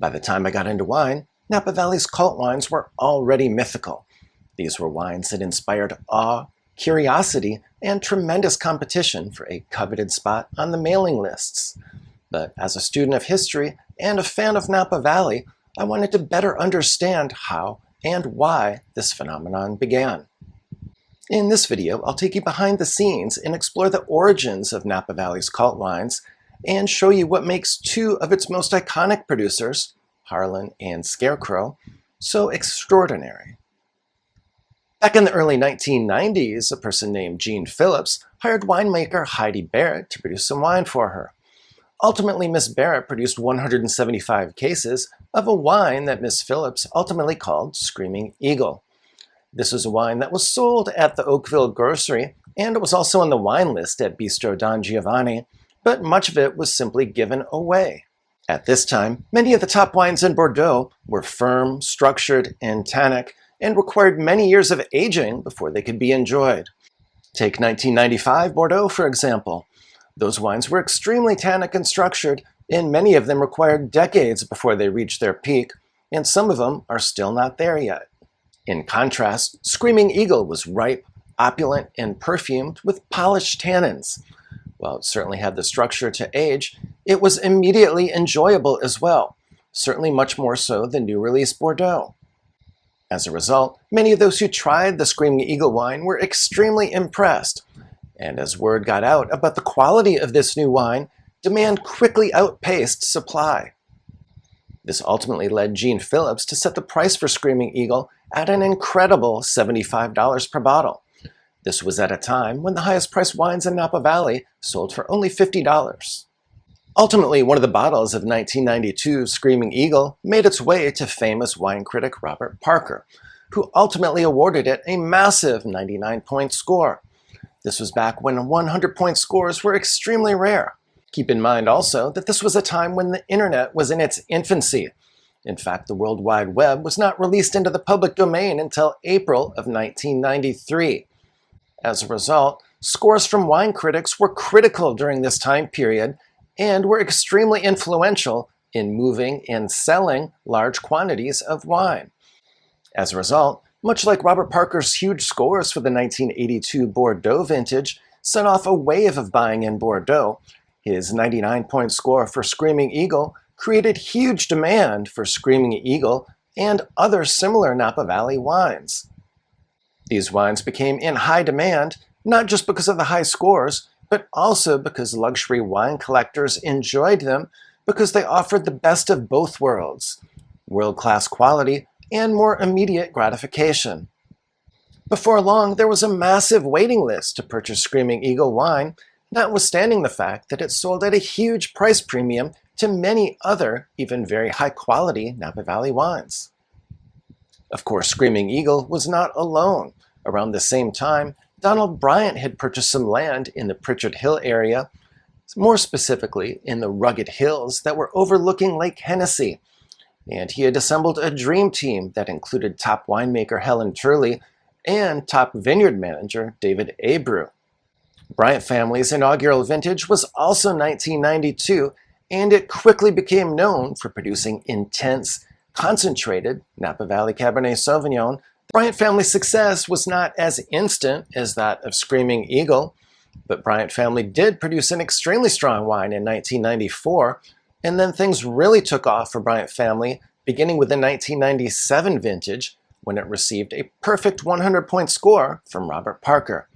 By the time I got into wine, Napa Valley's cult wines were already mythical. These were wines that inspired awe, curiosity, and tremendous competition for a coveted spot on the mailing lists. But as a student of history and a fan of Napa Valley, I wanted to better understand how and why this phenomenon began. In this video, I'll take you behind the scenes and explore the origins of Napa Valley's cult wines and show you what makes two of its most iconic producers, Harlan and Scarecrow, so extraordinary. Back in the early 1990s, a person named Jean Phillips hired winemaker Heidi Barrett to produce some wine for her. Ultimately, Miss Barrett produced 175 cases of a wine that Miss Phillips ultimately called Screaming Eagle. This was a wine that was sold at the Oakville grocery, and it was also on the wine list at Bistro Don Giovanni, but much of it was simply given away. At this time, many of the top wines in Bordeaux were firm, structured, and tannic, and required many years of aging before they could be enjoyed. Take 1995 Bordeaux, for example. Those wines were extremely tannic and structured, and many of them required decades before they reached their peak, and some of them are still not there yet. In contrast, Screaming Eagle was ripe, opulent, and perfumed with polished tannins. While it certainly had the structure to age, it was immediately enjoyable as well, certainly much more so than new release Bordeaux. As a result, many of those who tried the Screaming Eagle wine were extremely impressed, and as word got out about the quality of this new wine, demand quickly outpaced supply. This ultimately led Jean Phillips to set the price for Screaming Eagle at an incredible $75 per bottle. This was at a time when the highest priced wines in Napa Valley sold for only $50. Ultimately, one of the bottles of 1992 Screaming Eagle made its way to famous wine critic Robert Parker, who ultimately awarded it a massive 99-point score. This was back when 100-point scores were extremely rare. Keep in mind also that this was a time when the internet was in its infancy. In fact, the World Wide Web was not released into the public domain until April of 1993. As a result, scores from wine critics were critical during this time period and were extremely influential in moving and selling large quantities of wine. As a result, much like Robert Parker's huge scores for the 1982 Bordeaux vintage set off a wave of buying in Bordeaux, his 99-point score for Screaming Eagle created huge demand for Screaming Eagle and other similar Napa Valley wines. These wines became in high demand, not just because of the high scores, but also because luxury wine collectors enjoyed them because they offered the best of both worlds, world-class quality and more immediate gratification. Before long, there was a massive waiting list to purchase Screaming Eagle wine, notwithstanding the fact that it sold at a huge price premium to many other, even very high-quality Napa Valley wines. Of course, Screaming Eagle was not alone. Around the same time, Donald Bryant had purchased some land in the Pritchard Hill area, more specifically in the rugged hills that were overlooking Lake Hennessy, and he had assembled a dream team that included top winemaker Helen Turley and top vineyard manager David Abreu. Bryant family's inaugural vintage was also 1992, and it quickly became known for producing intense, concentrated Napa Valley Cabernet Sauvignon. The Bryant family's success was not as instant as that of Screaming Eagle, but Bryant family did produce an extremely strong wine in 1994, and then things really took off for Bryant family beginning with the 1997 vintage when it received a perfect 100-point score from Robert Parker.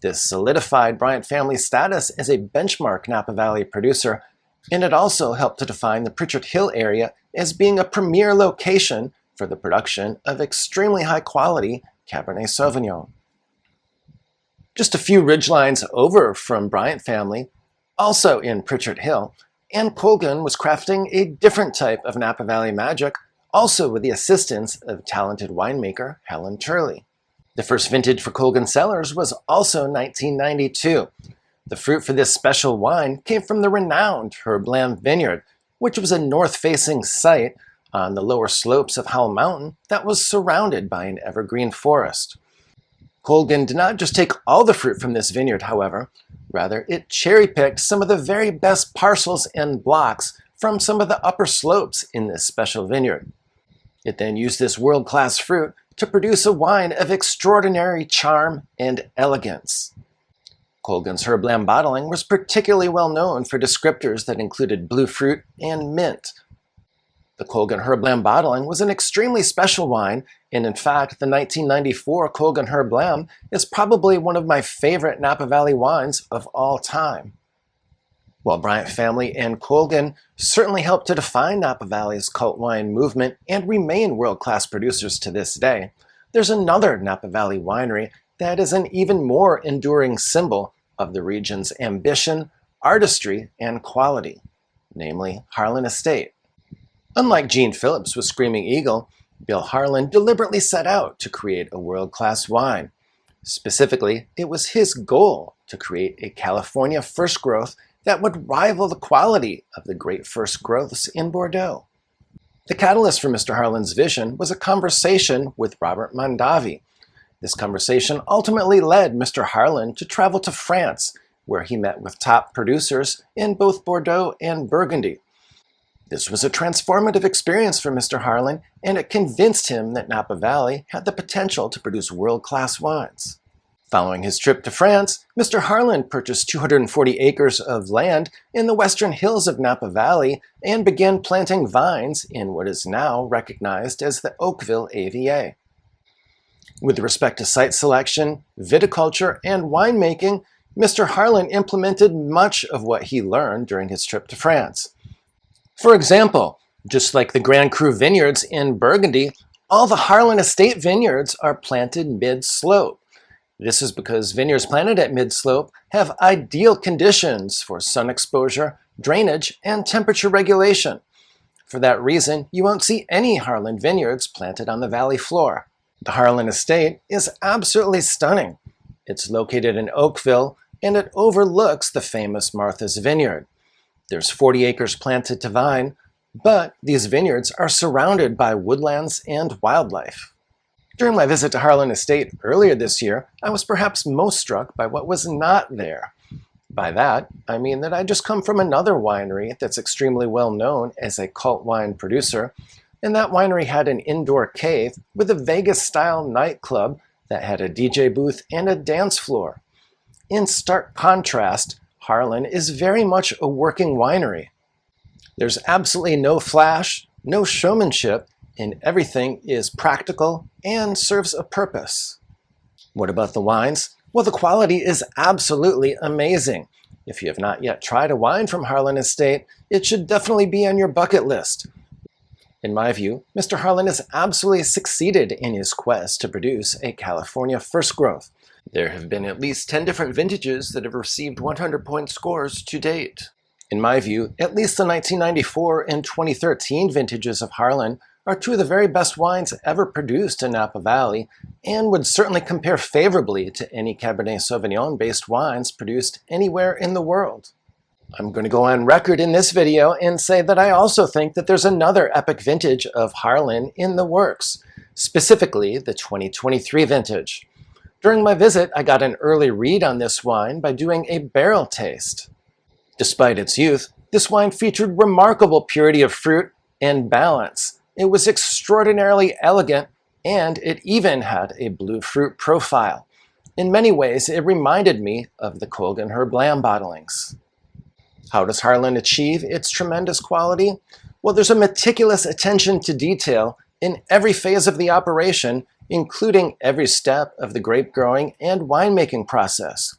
This solidified Bryant family's status as a benchmark Napa Valley producer, and it also helped to define the Pritchard Hill area as being a premier location for the production of extremely high-quality Cabernet Sauvignon. Just a few ridgelines over from Bryant family, also in Pritchard Hill, Ann Colgin was crafting a different type of Napa Valley magic, also with the assistance of talented winemaker Helen Turley. The first vintage for Colgin Cellars was also 1992. The fruit for this special wine came from the renowned Harlan Vineyard, which was a north-facing site on the lower slopes of Howell Mountain that was surrounded by an evergreen forest. Colgin did not just take all the fruit from this vineyard, however. Rather, it cherry-picked some of the very best parcels and blocks from some of the upper slopes in this special vineyard. It then used this world-class fruit to produce a wine of extraordinary charm and elegance. Colgin's Herbland bottling was particularly well known for descriptors that included blue fruit and mint. The Colgin Herbland bottling was an extremely special wine, and in fact, the 1994 Colgin Herbland is probably one of my favorite Napa Valley wines of all time. While Bryant family and Colgin certainly helped to define Napa Valley's cult wine movement and remain world-class producers to this day, there's another Napa Valley winery that is an even more enduring symbol of the region's ambition, artistry, and quality, namely Harlan Estate. Unlike Gene Phillips with Screaming Eagle, Bill Harlan deliberately set out to create a world-class wine. Specifically, it was his goal to create a California first growth that would rival the quality of the great first growths in Bordeaux. The catalyst for Mr. Harlan's vision was a conversation with Robert Mondavi. This conversation ultimately led Mr. Harlan to travel to France, where he met with top producers in both Bordeaux and Burgundy. This was a transformative experience for Mr. Harlan, and it convinced him that Napa Valley had the potential to produce world-class wines. Following his trip to France, Mr. Harlan purchased 240 acres of land in the western hills of Napa Valley and began planting vines in what is now recognized as the Oakville AVA. With respect to site selection, viticulture, and winemaking, Mr. Harlan implemented much of what he learned during his trip to France. For example, just like the Grand Cru Vineyards in Burgundy, all the Harlan Estate vineyards are planted mid-slope. This is because vineyards planted at mid-slope have ideal conditions for sun exposure, drainage, and temperature regulation. For that reason, you won't see any Harlan vineyards planted on the valley floor. The Harlan Estate is absolutely stunning. It's located in Oakville, and it overlooks the famous Martha's Vineyard. There's 40 acres planted to vine, but these vineyards are surrounded by woodlands and wildlife. During my visit to Harlan Estate earlier this year, I was perhaps most struck by what was not there. By that, I mean that I just come from another winery that's extremely well known as a cult wine producer, and that winery had an indoor cave with a Vegas-style nightclub that had a DJ booth and a dance floor. In stark contrast, Harlan is very much a working winery. There's absolutely no flash, no showmanship, and everything is practical and serves a purpose. What about the wines? Well, the quality is absolutely amazing. If you have not yet tried a wine from Harlan Estate, it should definitely be on your bucket list. In my view, Mr. Harlan has absolutely succeeded in his quest to produce a California first growth. There have been at least 10 different vintages that have received 100-point scores to date. In my view, at least the 1994 and 2013 vintages of Harlan are two of the very best wines ever produced in Napa Valley and would certainly compare favorably to any Cabernet Sauvignon-based wines produced anywhere in the world. I'm going to go on record in this video and say that I also think that there's another epic vintage of Harlan in the works, specifically the 2023 vintage. During my visit, I got an early read on this wine by doing a barrel taste. Despite its youth, this wine featured remarkable purity of fruit and balance. It was extraordinarily elegant, and it even had a blue fruit profile. In many ways, it reminded me of the Colgin Herbland bottlings. How does Harlan achieve its tremendous quality? Well, there's a meticulous attention to detail in every phase of the operation, including every step of the grape growing and winemaking process.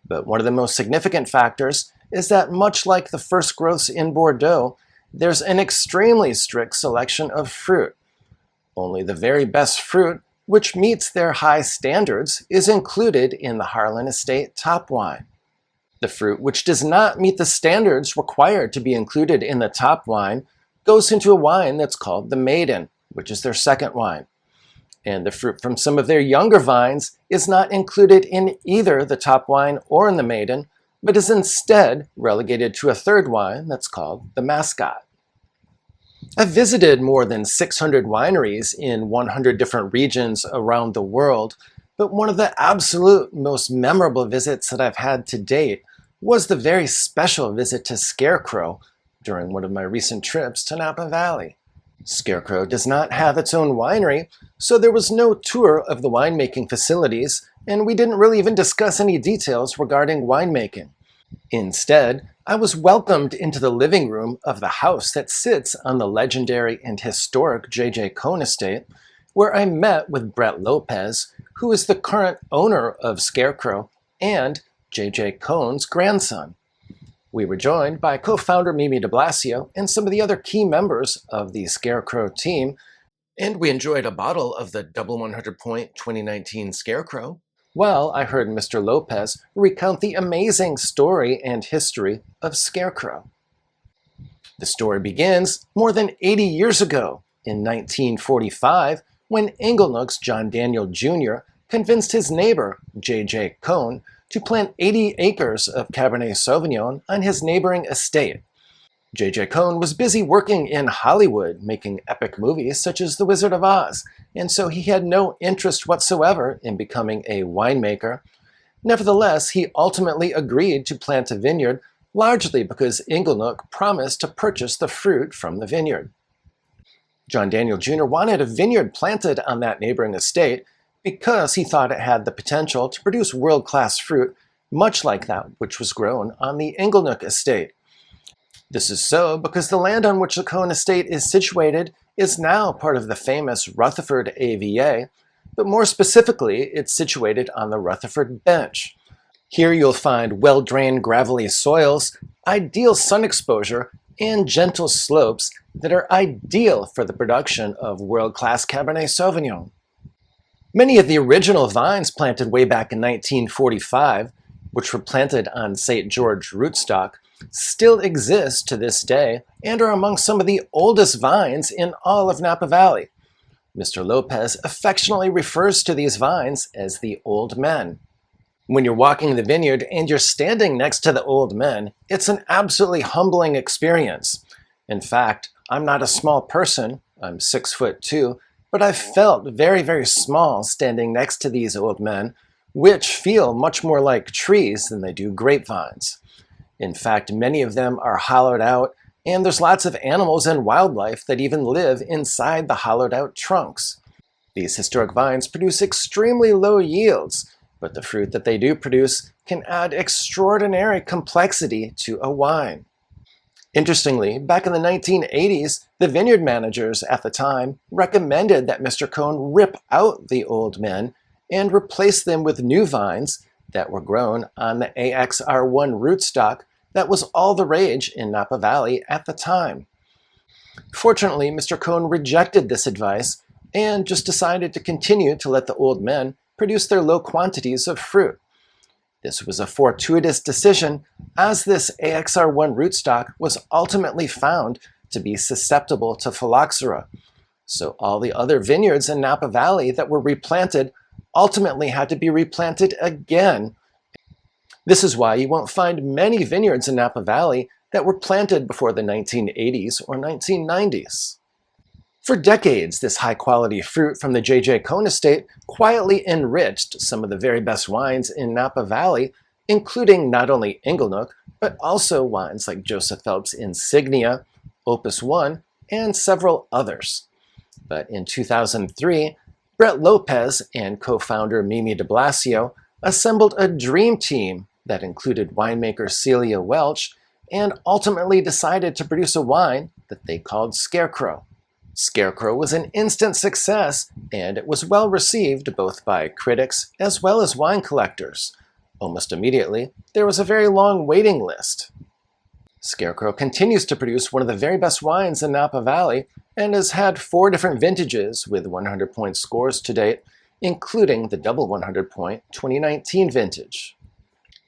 But one of the most significant factors is that, much like the first growths in Bordeaux, there's an extremely strict selection of fruit. Only the very best fruit, which meets their high standards, is included in the Harlan Estate top wine. The fruit which does not meet the standards required to be included in the top wine goes into a wine that's called the Maiden, which is their second wine. And the fruit from some of their younger vines is not included in either the top wine or in the Maiden, but is instead relegated to a third wine that's called the Mascot. I've visited more than 600 wineries in 100 different regions around the world, but one of the absolute most memorable visits that I've had to date was the very special visit to Scarecrow during one of my recent trips to Napa Valley. Scarecrow does not have its own winery, so there was no tour of the winemaking facilities, and we didn't really even discuss any details regarding winemaking. Instead, I was welcomed into the living room of the house that sits on the legendary and historic J.J. Cohn estate, where I met with Brett Lopez, who is the current owner of Scarecrow and J.J. Cohn's grandson. We were joined by co-founder Mimi de Blasio and some of the other key members of the Scarecrow team, and we enjoyed a bottle of the Double 100 Point 2019 Scarecrow, while I heard Mr. Lopez recount the amazing story and history of Scarecrow. The story begins more than 80 years ago, in 1945, when Inglenook's John Daniel Jr. convinced his neighbor, J.J. Cohn, to plant 80 acres of Cabernet Sauvignon on his neighboring estate. J.J. Cohn was busy working in Hollywood, making epic movies such as The Wizard of Oz, and so he had no interest whatsoever in becoming a winemaker. Nevertheless, he ultimately agreed to plant a vineyard, largely because Inglenook promised to purchase the fruit from the vineyard. John Daniel Jr. wanted a vineyard planted on that neighboring estate because he thought it had the potential to produce world-class fruit, much like that which was grown on the Inglenook estate. This is so because the land on which the Cohn estate is situated is now part of the famous Rutherford AVA, but more specifically, it's situated on the Rutherford Bench. Here you'll find well-drained gravelly soils, ideal sun exposure, and gentle slopes that are ideal for the production of world-class Cabernet Sauvignon. Many of the original vines planted way back in 1945, which were planted on St. George rootstock, still exist to this day and are among some of the oldest vines in all of Napa Valley. Mr. Lopez affectionately refers to these vines as the old men. When you're walking the vineyard and you're standing next to the old men, it's an absolutely humbling experience. In fact, I'm not a small person, I'm 6'2", but I've felt very, very small standing next to these old men, which feel much more like trees than they do grapevines. In fact, many of them are hollowed out, and there's lots of animals and wildlife that even live inside the hollowed out trunks. These historic vines produce extremely low yields, but the fruit that they do produce can add extraordinary complexity to a wine. Interestingly, back in the 1980s, the vineyard managers at the time recommended that Mr. Cohn rip out the old men and replace them with new vines that were grown on the AXR1 rootstock that was all the rage in Napa Valley at the time. Fortunately, Mr. Cohn rejected this advice and just decided to continue to let the old men produce their low quantities of fruit. This was a fortuitous decision, as this AXR1 rootstock was ultimately found to be susceptible to phylloxera. So all the other vineyards in Napa Valley that were replanted ultimately had to be replanted again. This is why you won't find many vineyards in Napa Valley that were planted before the 1980s or 1990s. For decades, this high-quality fruit from the J.J. Cohn estate quietly enriched some of the very best wines in Napa Valley, including not only Inglenook, but also wines like Joseph Phelps Insignia, Opus One, and several others. But in 2003, Brett Lopez and co-founder Mimi de Blasio assembled a dream team that included winemaker Celia Welch and ultimately decided to produce a wine that they called Scarecrow. Scarecrow was an instant success, and it was well received both by critics as well as wine collectors. Almost immediately, there was a very long waiting list. Scarecrow continues to produce one of the very best wines in Napa Valley and has had 4 different vintages with 100-point scores to date, including the double 100-point 2019 vintage.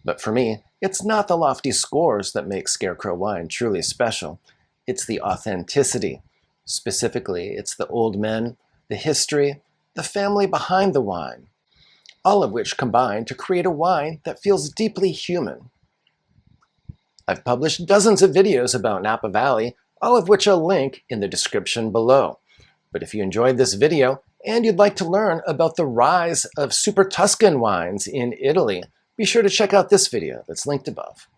But for me, it's not the lofty scores that make Scarecrow wine truly special. It's the authenticity. Specifically, it's the old men, the history, the family behind the wine, all of which combine to create a wine that feels deeply human. I've published dozens of videos about Napa Valley, all of which I'll link in the description below. But if you enjoyed this video and you'd like to learn about the rise of Super Tuscan wines in Italy, be sure to check out this video that's linked above.